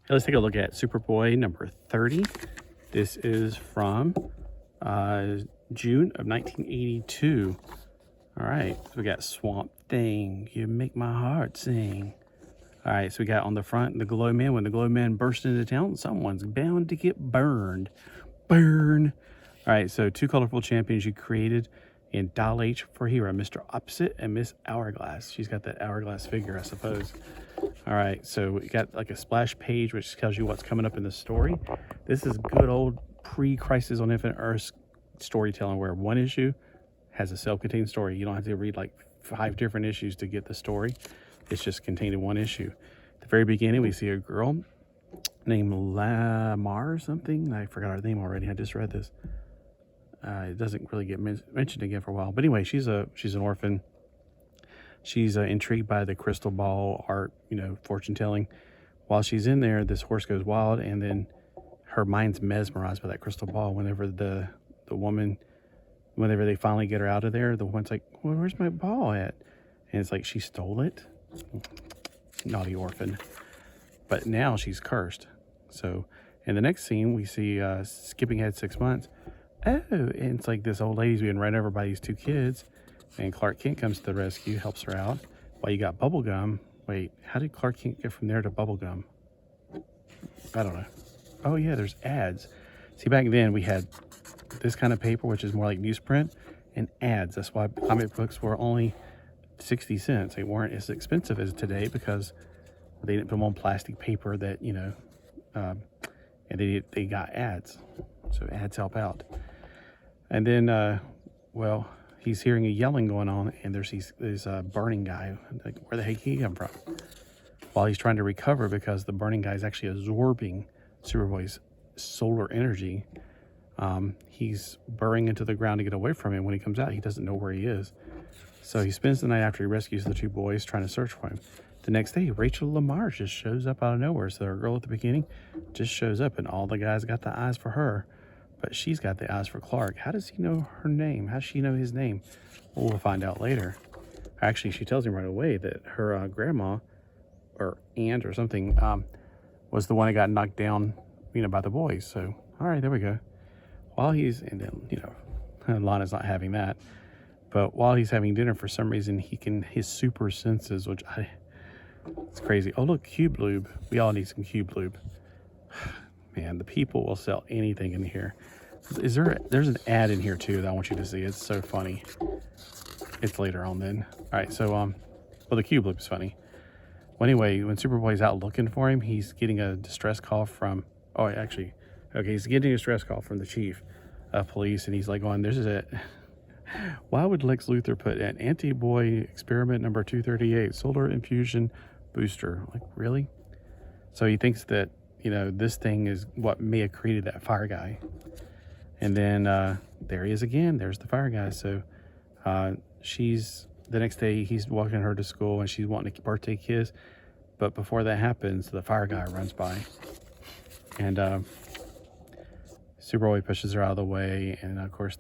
Let's take a look at Superboy number 30. This is from June of 1982. All right, so we got Swamp Thing, you make my heart sing. All right, so we got on the front the Glow Man. When the Glow Man bursts into town, someone's bound to get burned. Burn. All right, so two colorful champions you created in Dial H for Hero, Mr. Opposite and Miss Hourglass. She's got that hourglass figure, I suppose. All right, so we got like a splash page which tells you what's coming up in the story. This is good old pre-Crisis on Infinite Earth storytelling where one issue has a self-contained story. You don't have to read like 5 different issues to get the story. It's just contained in one issue. At the very beginning, we see a girl named Lamar or something. I forgot her name already. I just read this. It doesn't really get mentioned again for a while. But anyway, she's an orphan. She's intrigued by the crystal ball art, fortune telling. While she's in there, this horse goes wild, and then her mind's mesmerized by that crystal ball. Whenever the woman, whenever they finally get her out of there, the woman's like, well, where's my ball at? And it's like, she stole it. Naughty orphan. But now she's cursed. So in the next scene, we see skipping ahead 6 months. Oh, and it's like this old lady's being run over by these 2 kids. And Clark Kent comes to the rescue, helps her out. While you got bubblegum. Wait, how did Clark Kent get from there to bubblegum? I don't know. Oh yeah, there's ads. See, back then we had this kind of paper, which is more like newsprint, and ads. That's why comic books were only 60 cents. They weren't as expensive as today because they didn't put them on plastic paper that, and they got ads. So ads help out. And then, he's hearing a yelling going on, and there's a burning guy. Like, where the heck he come from? While he's trying to recover because the burning guy is actually absorbing Superboy's solar energy. He's burrowing into the ground to get away from him. When he comes out, he doesn't know where he is. So he spends the night after he rescues the 2 boys trying to search for him. The next day, Rachel Lamar just shows up out of nowhere. So our girl at the beginning just shows up, and all the guys got the eyes for her. But she's got the eyes for Clark. How does he know her name? How does she know his name? Well, we'll find out later. Actually, she tells him right away that her grandma or aunt or something was the one that got knocked down, by the boys. So, all right, there we go. While he's, and then, Lana's not having that. But while he's having dinner, for some reason, his super senses, it's crazy. Oh, look, Cube Lube. We all need some Cube Lube. Man, the people will sell anything in here. There's an ad in here too that I want you to see. It's so funny. It's later on then. All right, so the Cube Loop's funny. Well, anyway, when Superboy's out looking for him, he's getting a distress call from. He's getting a distress call from the chief of police, and he's like going, "This is it. Why would Lex Luthor put an anti-boy experiment number 238 solar infusion booster? Like, really?" So he thinks that this thing is what may have created that fire guy. And then there he is again. There's the fire guy. So the next day he's walking her to school and she's wanting a birthday kiss. But before that happens, the fire guy runs by. And Superboy pushes her out of the way. And of course,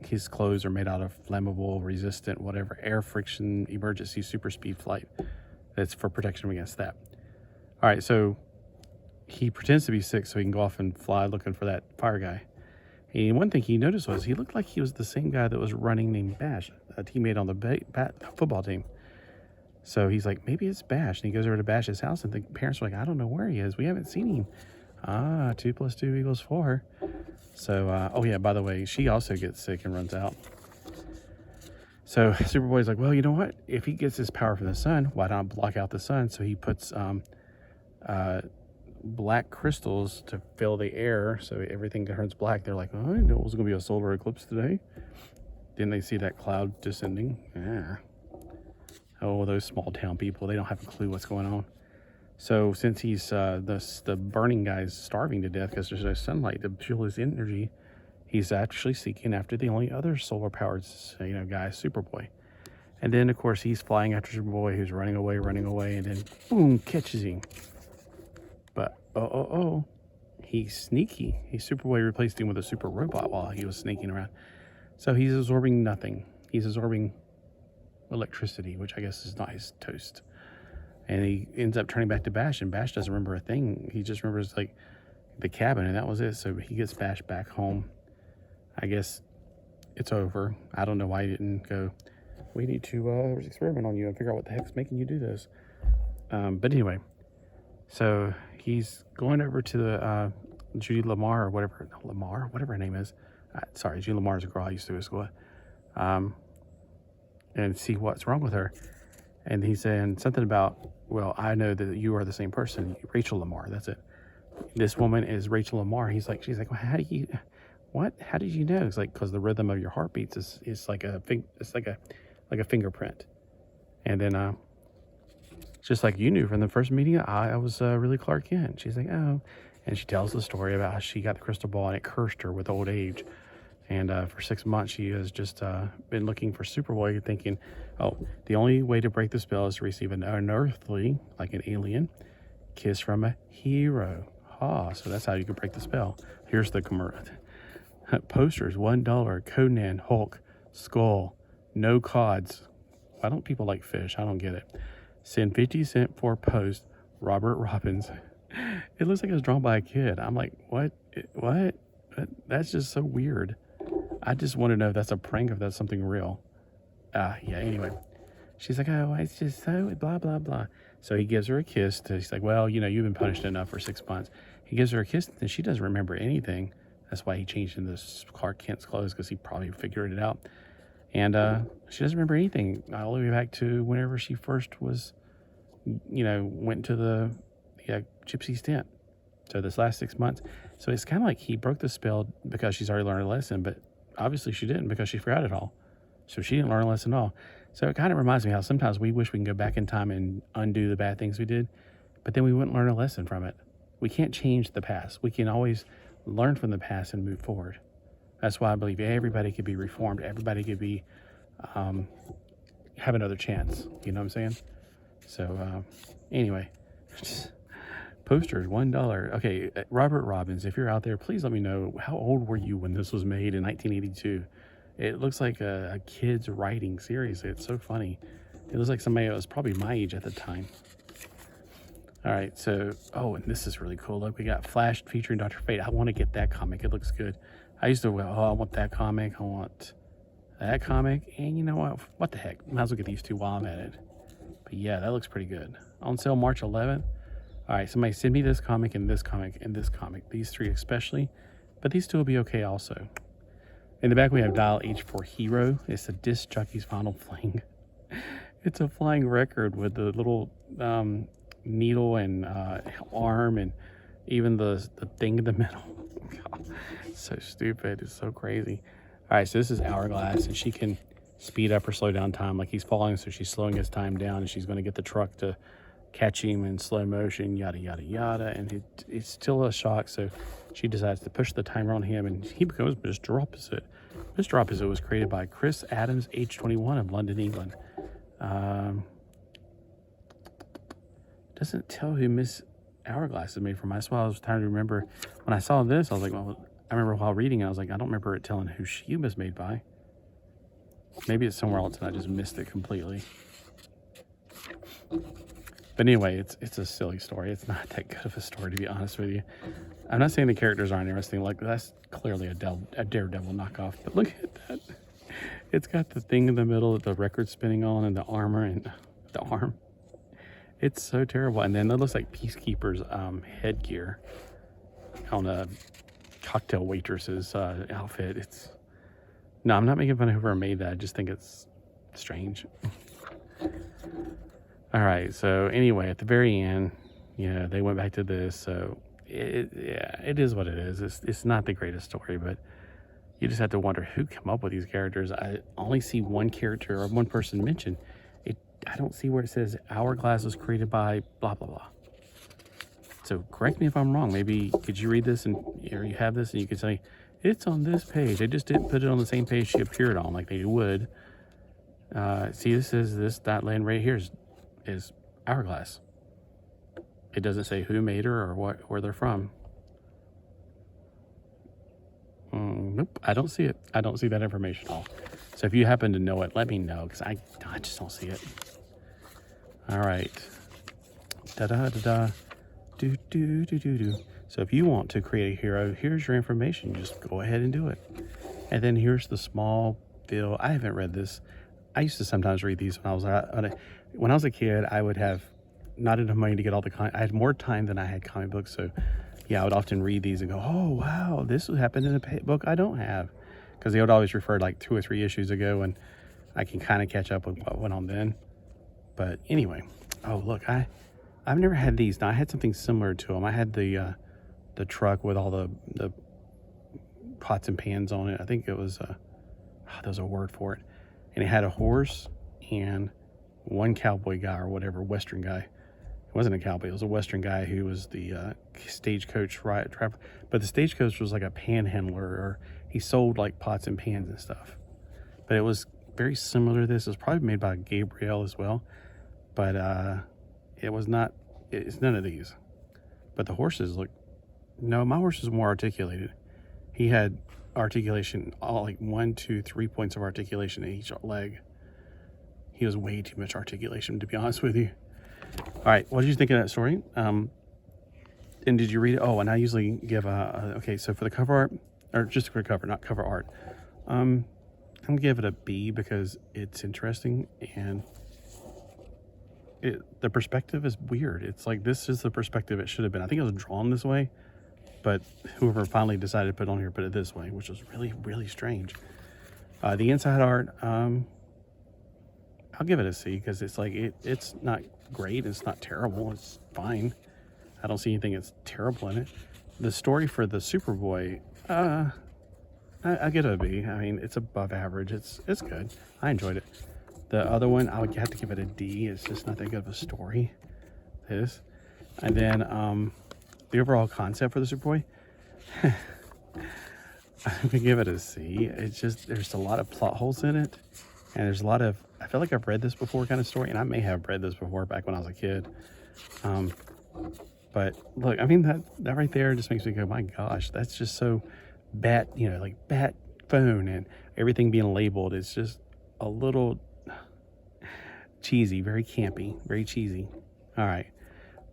his clothes are made out of flammable, resistant, whatever, air friction, emergency, super speed flight. That's for protection against that. All right, so he pretends to be sick so he can go off and fly looking for that fire guy. And one thing he noticed was he looked like he was the same guy that was running named Bash, a teammate on the football team. So he's like, maybe it's Bash. And he goes over to Bash's house, and the parents are like, I don't know where he is. We haven't seen him. 2 + 2 = 4. So, by the way, she also gets sick and runs out. So Superboy's like, well, you know what? If he gets his power from the sun, why not block out the sun? So he puts black crystals to fill the air so everything turns black. They're like, oh, I didn't know it was going to be a solar eclipse today. Then they see that cloud descending. Yeah. Oh, those small town people, they don't have a clue what's going on. So since he's the burning guy's starving to death because there's no sunlight to fuel his energy, he's actually seeking after the only other solar powered guy, Superboy. And then of course he's flying after Superboy, who's running away, and then boom, catches him. But he's sneaky. Superboy replaced him with a super robot while he was sneaking around. So he's absorbing nothing. He's absorbing electricity, which I guess is not his toast. And he ends up turning back to Bash, and Bash doesn't remember a thing. He just remembers like the cabin, and that was it. So he gets Bash back home. I guess it's over. I don't know why he didn't go, we need to experiment on you and figure out what the heck's making you do this. But anyway, so he's going over to the Judy Lamar or whatever, Lamar, whatever her name is. Sorry, Judy Lamar's a girl I used to go to school with. And see what's wrong with her. And he's saying something about, well, I know that you are the same person, Rachel Lamar. That's it. This woman is Rachel Lamar. She's like, well, how did you know? It's like, because the rhythm of your heartbeats is like a fingerprint. And then, just like you knew from the first meeting, I was really Clark Kent. She's like, oh, and she tells the story about how she got the crystal ball and it cursed her with old age. And for 6 months, she has just been looking for Superboy, thinking, oh, the only way to break the spell is to receive an unearthly, like an alien, kiss from a hero. So that's how you can break the spell. Here's the commercial. Posters, $1, Conan, Hulk, Skull, no cods. Why don't people like fish? I don't get it. Send 50 cents for post, Robert Robbins. It looks like it was drawn by a kid. I'm like, what? That's just so weird. I just want to know if that's a prank, if that's something real. Yeah, anyway. She's like, oh, it's just so blah, blah, blah. So he gives her a kiss. He's like, well, you've been punished enough for 6 months. He gives her a kiss, and she doesn't remember anything. That's why he changed into Clark Kent's clothes, because he probably figured it out. And she doesn't remember anything all the way back to whenever she first was, went to the gypsy stint. So this last 6 months. So it's kind of like he broke the spell because she's already learned a lesson, but obviously she didn't, because she forgot it all. So she didn't learn a lesson at all. So it kind of reminds me how sometimes we wish we can go back in time and undo the bad things we did, but then we wouldn't learn a lesson from it. We can't change the past. We can always learn from the past and move forward. That's why I believe everybody could be reformed. Everybody could be, have another chance. You know what I'm saying? So anyway, posters, $1. Okay, Robert Robbins, if you're out there, please let me know, how old were you when this was made in 1982? It looks like a kid's writing series. It's so funny. It looks like somebody that was probably my age at the time. All right, so, and this is really cool. Look, we got Flash featuring Dr. Fate. I want to get that comic. It looks good. I used to go, I want that comic. I want that comic. And you know what? What the heck? Might as well get these two while I'm at it. But yeah, that looks pretty good. On sale March 11th. All right, somebody send me this comic and this comic and this comic. These three especially. But these two will be okay also. In the back, we have Dial H for Hero. It's a disc jockey's final fling. It's a flying record with the little needle and arm and even the thing in the middle. God, it's so stupid. It's so crazy. All right, so this is Hourglass, and she can speed up or slow down time. Like, he's falling, so she's slowing his time down, and she's going to get the truck to catch him in slow motion, yada, yada, yada. And it's still a shock, so she decides to push the timer on him, and he becomes Mr. Opposite. Mr. Opposite was created by Chris Adams, age 21, of London, England. Doesn't tell who Miss Hourglass is made from. That's why I was trying to remember. When I saw this, I was like, well, I remember while reading it, I was like, I don't remember it telling who she was made by. Maybe it's somewhere else and I just missed it completely. But anyway, it's a silly story. It's not that good of a story, to be honest with you. I'm not saying the characters aren't interesting. Like, that's clearly a Daredevil knockoff. But look at that. It's got the thing in the middle that the record's spinning on, and the armor and the arm. It's so terrible. And then it looks like Peacekeeper's headgear on a cocktail waitress's outfit. No, I'm not making fun of whoever made that. I just think it's strange. All right, so anyway, at the very end, they went back to this. So it is what it is. It's not the greatest story, but you just have to wonder who came up with these characters. I only see one character or one person mentioned. I don't see where it says Hourglass was created by blah, blah, blah. So correct me if I'm wrong. Maybe could you read this or you have this and you could say, it's on this page. They just didn't put it on the same page she appeared on like they would. See, this is that land right here is Hourglass. It doesn't say who made her or where they're from. Nope, I don't see it. I don't see that information at all. So if you happen to know it, let me know, because I just don't see it. All right. da-da-da-da, do-do-do-do-do. So if you want to create a hero, here's your information. Just go ahead and do it. And then here's the small bill. I haven't read this. I used to sometimes read these when I was a kid. I would have not enough money to get all the I had more time than I had comic books. So yeah, I would often read these and go, oh, wow, this would happen in a book I don't have. Because they would always refer like 2 or 3 issues ago, and I can kind of catch up with what went on then. But anyway, oh, look, I've never had these. Now, I had something similar to them. I had the truck with all the pots and pans on it. I think it was, there's a word for it. And it had a horse and one cowboy guy or whatever, Western guy. It wasn't a cowboy, it was a Western guy who was the stagecoach driver. But the stagecoach was like a panhandler, or he sold like pots and pans and stuff. But it was very similar to this. It was probably made by Gabriel as well. But it was not, it's none of these. But the horses look, no, my horse is more articulated. He had articulation, all like 1, 2, 3 points of articulation in each leg. He was way too much articulation, to be honest with you. All right, what did you think of that story? And did you read it? Oh, and I usually give okay, so for the cover art, or just for cover, not cover art, I'm gonna give it a B because it's interesting, and the perspective is weird. It's like, this is the perspective it should have been. I think it was drawn this way, but whoever finally decided to put it on here put it this way, which was really, really strange. The inside art, I'll give it a C because it's like, it's not great, it's not terrible, it's fine. I don't see anything that's terrible in it. The story for the Superboy, I get a B. I mean, it's above average. It's good. I enjoyed it. The other one, I would have to give it a D. It's just not that good of a story. This. And then the overall concept for the Superboy, I'm gonna give it a C. It's just, there's a lot of plot holes in it, and there's a lot of, I feel like I've read this before kind of story, and I may have read this before back when I was a kid. But look, I mean, that right there just makes me go, my gosh, that's just so bat, like bat phone and everything being labeled. It's just a little cheesy, very campy, very cheesy. All right.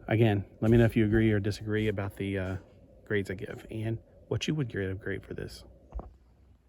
Again, let me know if you agree or disagree about the grades I give and what you would give a grade for this.